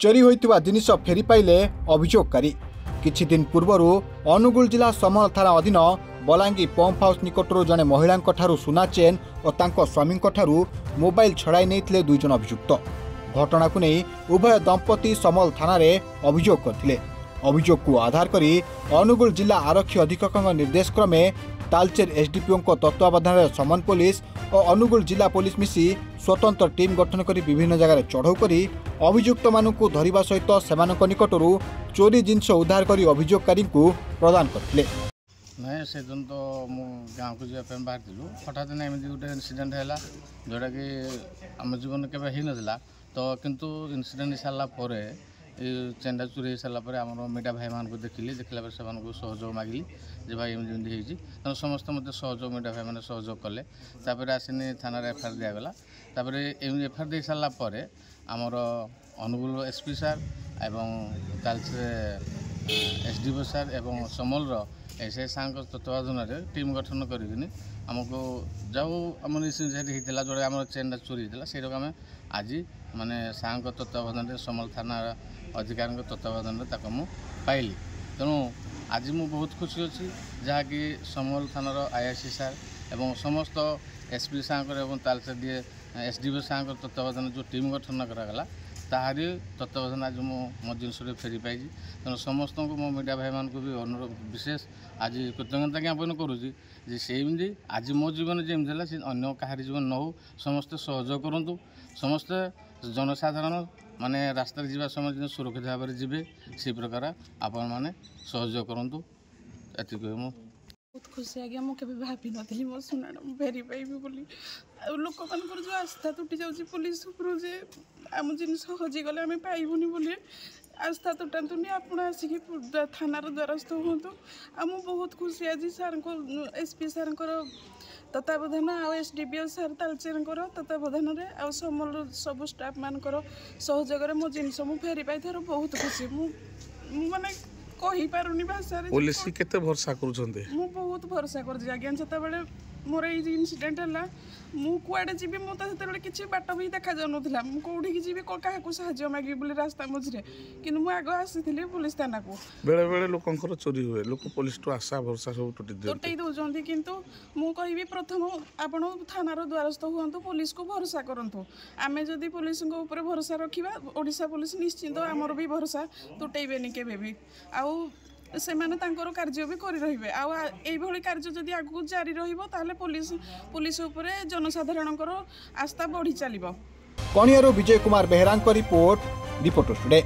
चोरी होइतिबा जिनिस फेरी पाइले अभियोगकारी। किछि दिन पूर्वर अनुगुल जिला समल थाना अधीन बलांगी पंप हाउस निकटरू जड़े महिला सुना चेन और तांको स्वामी मोबाइल छड़ाई नहीं दुई जन अभियुक्त। घटना को नहीं उभय दंपति समल थाना रे अभियोग करथिले। अभियोग को आधार करी अनुगुल जिला आरक्षी अधीक्षक निर्देश क्रमे तालचेर एसडीपीओ तत्वावधान समन पुलिस और अनुगुल जिला पुलिस मिसी स्वतंत्र टीम गठन करी विभिन्न जगह चढ़ऊ करी अभियुक्त मानू धरिबा सहित सेमानक निकटरू चोरी जिनस उद्धार करी अभियोगकारी को प्रदान करथिले। नहीं से दिन तो मु गाँव को जावाई बाहर हठात ना एमती गोटे इनसीडेंट है जोटा कि आम जीवन के नाला तो किंतु इनसीडेंट सारा चेंडा चोरी हो सारापर आम मीडिया भाई मान देखिली देखला सहयोग मागिली जे भाई एमती होती तेना समस्त मत सहयोग मीडिया भाई मैंने सहयोग कले आसनी थाना एफआईआर दिगला एफआईआर दे सारापर आमर अनुगुल एसपी सार एवं तालचेर एसडीओ सार एवं समल एसआई सार तत्वावधान टीम गठन करमको जाऊ आम होता जोड़ा आम चेनटा चोरी होता से आम आज माने सार तत्वावधान समल थाना अधिकारी तत्वावधान मुझे पाइली। तेणु आज मु बहुत खुशी अच्छी जहाँकि समल थानार आईआईसी सार एवं समस्त एसपी सार एवं तालचेर एसडीओ सार तत्वावधान जो टीम गठन करागला ताहारी तत्वावधान आज मो जिनस फेरी पाई। तेणु समस्त को मो मीडिया भाई मान को भी अनुरोध विशेष आज कृतज्ञता ज्ञापन करुँची सेमती आज मो जीवन जमी से अन्य कहारी जीवन न हो समस्ते सहयोग करूँ समस्ते जनसाधारण माने रास्ता जावा समय सुरक्षित भाव में जी से प्रकार आपण मैंने सहयोग करूँ एति बहुत खुशी आज्ञा मुझे भाभी नी मो सुना फेरी पाइबी बोली लोक मान जो आस्था तुटी जाऊँगी पुलिस जे आम जिन हजिगले आम पाइबुनि बोली आस्था तुटातुनि आपण आसिक थानार द्वारस्थ हूँ आम बहुत खुशी आज सार को एसपी सार तत्वावधान आ एसडीपीओ सार तालचेर तत्वावधान आ समल सब स्टाफ मान सहयोग मो जिनस मु फेरी पाई थर बहुत खुशी माने कही पारुनी भाषा पुलिस केते भरोसा करूछन्ते मु बहुत भरोसा कर आज्ञा जतबेले मोर ये इनसीडेंट है मु कुआडे जीवी मु तो किसी बाट भी देखा जाऊन मु कौटी की जीवी क्या साहाଯ୍य मागे बोली रास्ता मझे कि मुझे आग आसी पुलिस थाना को बेले बेले लोकंकर चोरी हुए लोक पुलिस टू आशा भरोसा सब तुटई दौरान किंतु मु कहि प्रथम आपण थानार द्वारस्थ हूँ पुलिस को भरोसा करूँ आम जदि पुलिस भरोसा रखा ओडिशा पुलिस निश्चिंत आमर भी भरोसा तुटेबेनि केबे भी आउ से माने तांकर कार्य भी करी रहिबे आ एभली कार्य जदि आगु जारी रहिबो ताले पुलिस उपरे जनसाधारणकर आस्था बढ़ी चलिबो। कणियारो Vijay Kumar बेहरांक report reporter today.